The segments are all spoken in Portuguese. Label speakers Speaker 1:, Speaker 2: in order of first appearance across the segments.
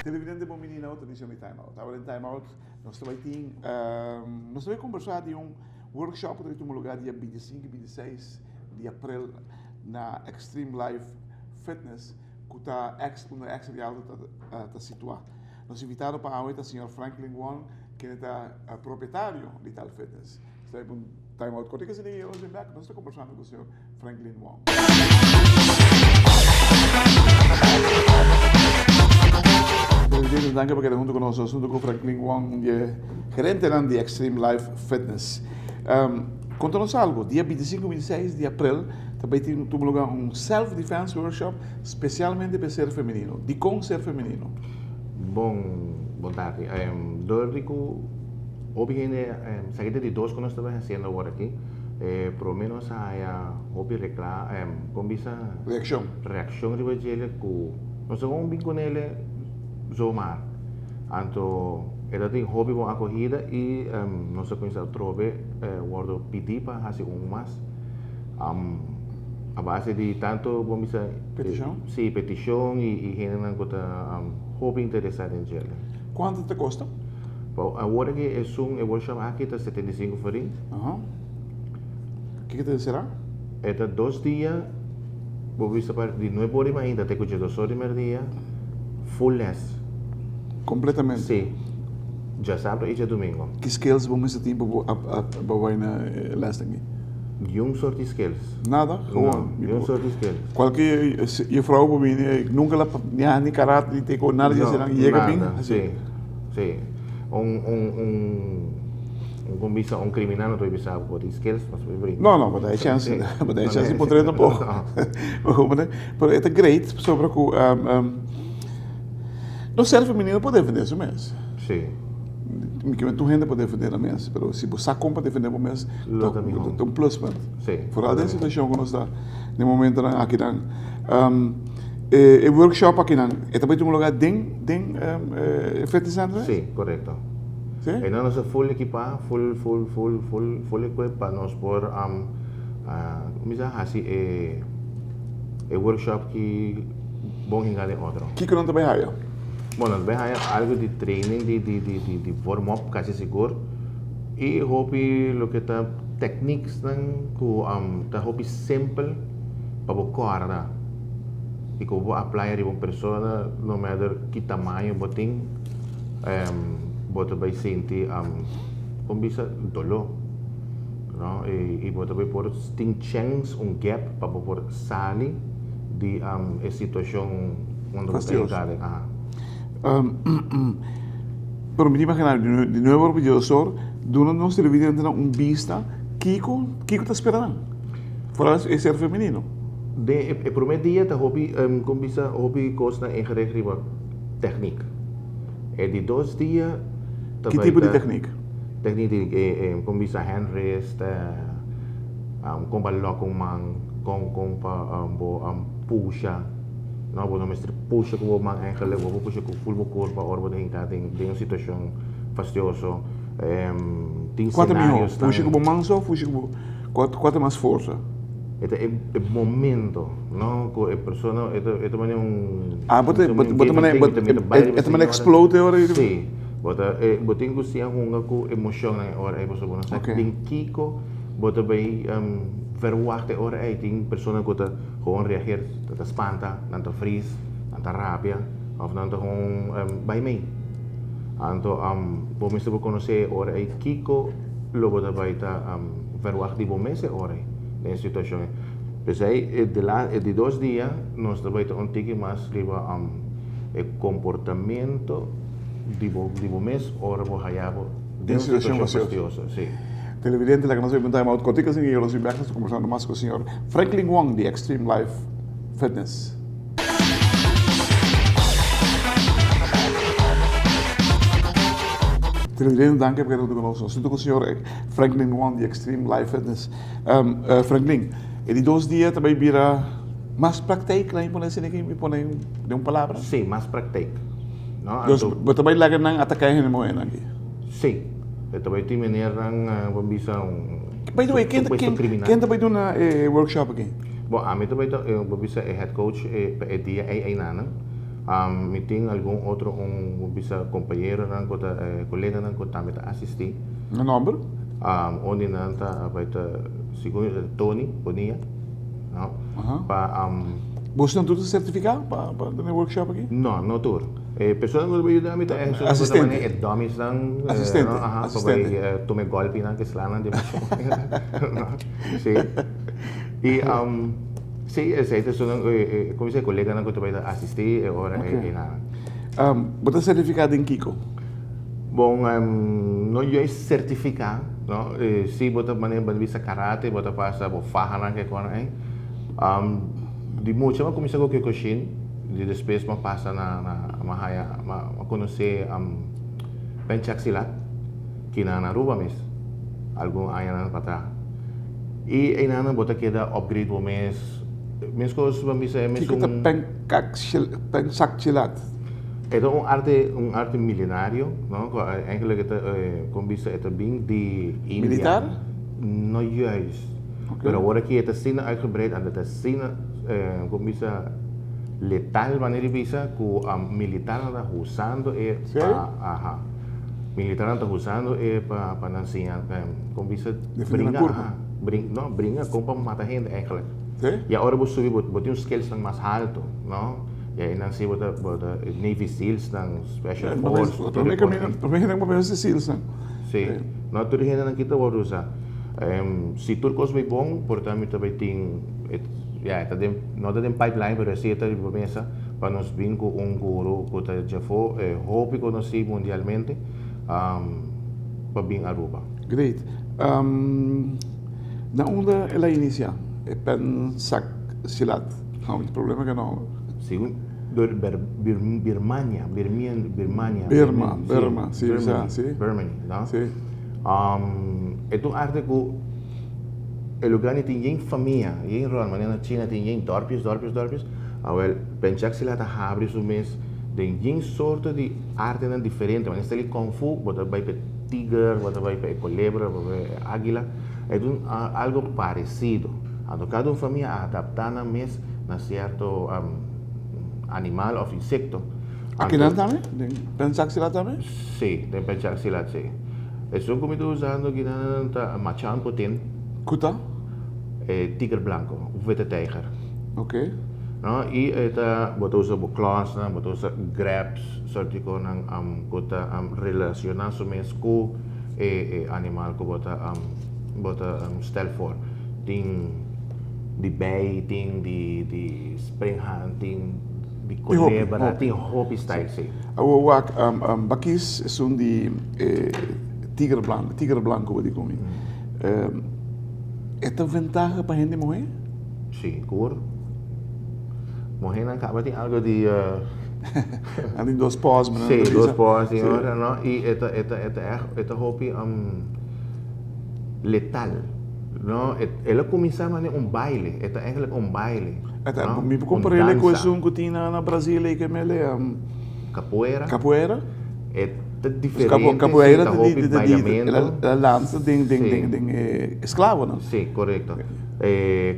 Speaker 1: Televidente bom menino, tradição de timeout. Agora em timeout, nós vamos conversar de workshop que temos lugar dia 25 e 26 de abril na Extreme Life Fitness, que está no ex real está situado. Nós invitamos para hoje o senhor Franklin Wong, que é proprietário de tal fitness. Está em timeout. Quando você liga hoje nós estamos conversando com o senhor Franklin Wong. Danke porque junto conosco junto com Franklin Wong, gerente de Extreme Life Fitness. Conta-nos algo, dia 25 e 26 de abril, também temos lugar self-defense workshop, especialmente para ser feminino. De como ser feminino?
Speaker 2: Boa tarde. Dorico, obviamente, saída de dois que nós estamos fazendo agora aqui, pelo menos a reação de ele que nós vamos vir com ele zomaar. Então, era tem hobby com acolhida e nós conhecemos trobe guardo pedir para fazer mais. A base de tanto vamos
Speaker 1: petição?
Speaker 2: Sim, petição e gente não está hobby interessado em ele.
Speaker 1: Quanto te custa?
Speaker 2: Agora que é workshop aqui está 75 farinha.
Speaker 1: O que te será?
Speaker 2: É 2 dias, vou ver de 9 horas ainda até 2 horas de dia, full less.
Speaker 1: Completamente?
Speaker 2: Sim. Já sábado e já domingo.
Speaker 1: Que skills vamos ter para na last aqui?
Speaker 2: Nenhum sorte de skills.
Speaker 1: Nada?
Speaker 2: Não, nenhum sorte de skills.
Speaker 1: Qualquer vrouw para mim, nunca lá nem karate, nem tem nada de ser chega bem?
Speaker 2: Sim, sim. Combisa criminal não vai saber por skills, mas vai brincar.
Speaker 1: Não, mas dá chance de poder um pouco. Mas é great sobre que no ser feminino pode defender isso mesmo.
Speaker 2: Sim.
Speaker 1: Que tu rende pode defender a mesmo, mas se você compra defender a mesmo, tem um plus point.
Speaker 2: Sim.
Speaker 1: Fora dessa situação que nós está no momento aqui o workshop aqui é também um lugar dentro fitness center?
Speaker 2: Sim, correto.
Speaker 1: Sim.
Speaker 2: E nós full equipado, full equipo para nós por workshop que bom hingar de outro.
Speaker 1: Que não também há?
Speaker 2: Bom, nós vamos algo de training, de warm-up, quase seguro. E hobby, lo que está techniques que tá hobby simple para o corda. E que vou aplicar uma pessoa, no matter que tamanho botin, bota vai sentir como bisa dolor, não? E bota vai por tem chance gap para por sair de situação onde você está.
Speaker 1: Pero me imaginar, de nuevo orgulloso, nós televidentes vista, Kiko está esperando. Fora é ser feminino.
Speaker 2: O primeiro dia, tá hobby costa ingericht op techniek. E de 2 dias...
Speaker 1: Que tipo de técnica?
Speaker 2: Techniek die como bisa hand rest, com balão com mão, com puxa. Não vou mestre puxa com o mão eigenlijk, vou puxa com full corpo para orbo de hincar tem uma situação fastidiosa. Tem cenários.
Speaker 1: Puxa com o mão só, puxa com quanto mais força.
Speaker 2: É momento, não? Que a pessoa é também
Speaker 1: é também explode agora.
Speaker 2: Sim, botem que se arruma com emoção na hora aí você não sabe. Tem Kiko, bota bem verwacht hora aí tem pessoa que tá gewoon reageer, tá espanta, não tá fris, não tá rápida, ou não tá gewoon bij mim. Então, bom mesmo vou conhecer hora aí Kiko, lo bota bem tá verwacht de bom mês hora aí. Nessa situação. Mas aí, de 2 dias, nós também temos mais o comportamento de bom mês, ora vou raiar
Speaker 1: de situação fastidiosa.
Speaker 2: Sim.
Speaker 1: Televidente, que nós vamos estar muito contigo, e eu estou conversando mais com o senhor Franklin Wong, de Extreme Life Fitness. Televidente, danke por estar conosco. Estou com o senhor Franklin Wong, de Extreme Life Fitness. Franklin, e de 2 dias também vira Mas praktijk lang po na sinikin po na yung palabra.
Speaker 2: Sim, mais praktijk. No?
Speaker 1: Dus beto ba ilagan ng atakahin mo yan lagi?
Speaker 2: Sim. Ito ba ito maneira ng pambisa
Speaker 1: By the way, kenta ba ito na workshop again?
Speaker 2: Bom, a mim também eu bisa head coach dia ai nana. Meeting algum outro bisa companheiro nan kota colega nan kota meta assistir.
Speaker 1: Na number?
Speaker 2: Onde nan ta baita segundo Tony Bonia. No. Pa
Speaker 1: Busca tudo certificado para o workshop aqui?
Speaker 2: Não, não tudo. Pessoa não vai ajudar a mim é
Speaker 1: assistente.
Speaker 2: É domis lang
Speaker 1: assistente.
Speaker 2: Assistente. Tome golpe nan keslanan di ba? Sim. E sim, essa são como se colega nan ko também assistir ora nada.
Speaker 1: Bota certificado em Kiko?
Speaker 2: Bom, não é certificado, não. Se bota maneira de vista karate, bota passa bo fahanan que com aí. De muito chama começar com o Kyokushin, de depois ma passa na mahaya ma conhecer pencak silat que na Aruba mes. Algum ayanan para e aí nana bota queda upgrade o mês coisas vamos dizer mês
Speaker 1: Kiko pencak silat.
Speaker 2: Ito un arte milenario, no? Eigenlijk kung bisa ito bing di India.
Speaker 1: Militar?
Speaker 2: No juist.
Speaker 1: Okay.
Speaker 2: Pero ahora que ito sina uitgebreid en ito sina kung bisa letal wanneer bisa ku militar na usando militar na usando pa nansiyan kung bisa bringa kung pa mata gente eigenlijk.
Speaker 1: Sí?
Speaker 2: E agora você subir botar skills mais alto, não? E aí não sei botar Navy Seals, não Special Force.
Speaker 1: Também não podemos dizer Seals, não?
Speaker 2: Sim. Não tudo gente não kita vai usar. Se tudo coisa bem bom, portanto também tem, não tem pipeline, mas se está de promessa para nos vir com guru que já foi, hope conhecer mundialmente, para vir a Aruba.
Speaker 1: Great. Na onda ela inicia, pencak silat. Não, o problema é que não.
Speaker 2: Sim. Birmania,
Speaker 1: sim, sim.
Speaker 2: Birmania, não?
Speaker 1: Sim.
Speaker 2: Ito arte ko, o lugar ni tem família, tem rol, mas na China tem dorpios. Awel, pencak sila ta habri su mes, tem sorte de arte nan diferente, mas está ali kung fu, bota vai pe tiger, bota vai pe culebra, bota vai águila, é algo parecido. Cada família adaptada mes na certo animal ou insecto.
Speaker 1: Aqui não também? Pencak silat também?
Speaker 2: Sim, tem pencak silat, sim. Estou comigo usando Machan Putin.
Speaker 1: Kuta?
Speaker 2: Tigre blanco, vete tiger.
Speaker 1: Ok.
Speaker 2: No, e esta botou usa claws, botou usa grabs, sorte com kuta relacionado mes com animal que bota stel for. Tem de bay, tem de spring hunting, de culebra, tem hopi style, sim.
Speaker 1: Bakis são de tigre blanco, vou dizer comigo. Esta ventaja para a gente morrer?
Speaker 2: Sim, cor. Morrer não acaba tem algo de
Speaker 1: ali dois pós, mas
Speaker 2: sim, dois pós, senhora, não? E esta hopi letal, não? Ela começava a baile, esta é baile.
Speaker 1: Esta, me comparei com isso que tinha na Brasília que ele capoeira.
Speaker 2: Diferente,
Speaker 1: capoeira ela lança de escravo, não?
Speaker 2: Sim, correto.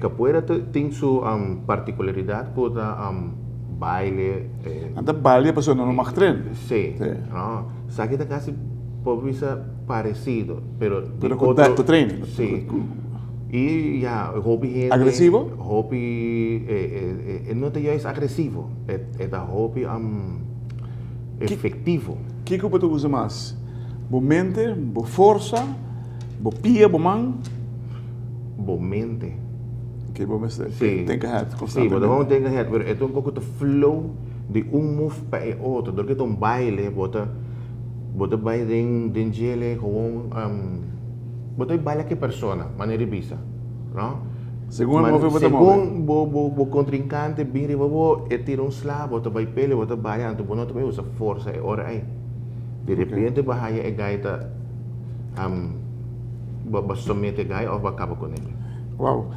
Speaker 2: Capoeira tem sua particularidade com baile.
Speaker 1: Anda baile a pessoa não mag treinar.
Speaker 2: Sim. Sabe que quase pode ser parecido,
Speaker 1: pero com treino.
Speaker 2: Sim. E hobby
Speaker 1: agressivo?
Speaker 2: Hobby não é agressivo, é hobby efetivo.
Speaker 1: O que você usa mais? Boa mente, boa força, boa pia, boa mão?
Speaker 2: Boa mente.
Speaker 1: Que boa mente.
Speaker 2: Sim.
Speaker 1: Tem que ter
Speaker 2: constantemente. Sim, mas vamos ter que ter, mas é pouco de flow de move para o outro. Porque é baile, bota baile de gele, gewoon, bota baile que persona, maneira bisa, não?
Speaker 1: Segundo
Speaker 2: o contrincante vira e tira slab, bota vai pele, bota baile, então não também usa força, é hora aí. De repente, bahaya é gaita basomete gai ou acaba com ele.
Speaker 1: Wow.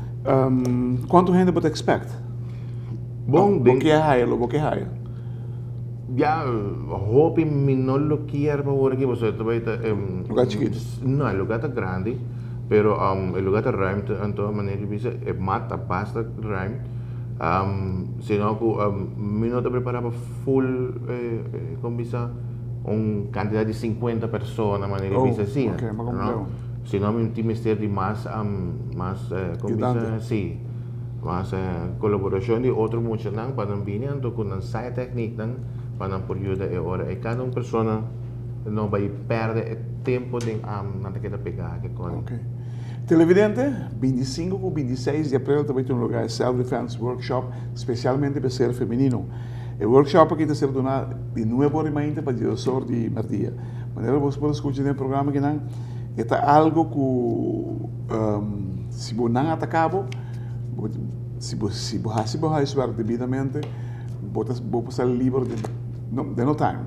Speaker 1: Quanto gente você expect?
Speaker 2: Bom,
Speaker 1: Boqueja.
Speaker 2: ya, hopi mi no lo quiero por aquí, pues esto va
Speaker 1: Lugar chiquito.
Speaker 2: No, el lugar está grande, pero el lugar está ruim, en todas maneras, dice, mata, basta ruim. Sino que mi no te preparaba full, con visa, una cantidad de 50 personas, manera, dice, sí,
Speaker 1: ok, más complejo.
Speaker 2: ¿no? Sino mi ministerio de más, con visa,
Speaker 1: Ayudante.
Speaker 2: sí. Mas colaboração de outro muitos não para não vir então com ensaio técnico não para não por ajuda e hora e cada uma pessoa não vai perder tempo de não ter que pegar que com
Speaker 1: Ok. Televidente, 25 e 26 de abril também tem um lugar Self-Defense Workshop, especialmente para ser feminino. O workshop aqui está sendo donado de novo remainder para o diretor de Mardia. Maneira você pode escutar no programa que não é algo que se você não atacava, se você estudar devidamente, você passar livre de no time,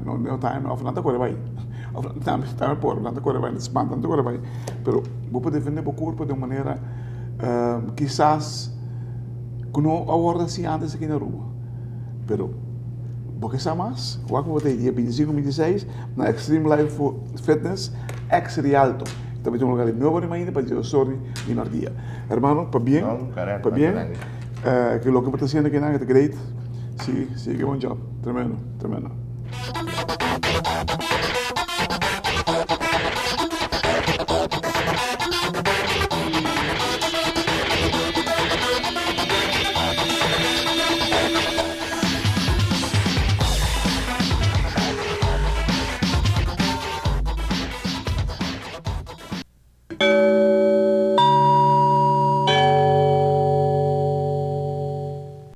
Speaker 1: of nada corre vai. Também por nada corre vai, espanta nada corre vai. Pero você defender o corpo de uma maneira quizás que não aborda assim antes aqui na rua. Pero porque sabe mais, o que você dia 25 e 26 na Extreme Life Fitness Ex Rialto. Também tem um lugar de novo ainda para o sorry de Mardia. Hermano, para bien, para bien. Que lo que está haciendo aquí es great. Sí, que buen job. Tremendo.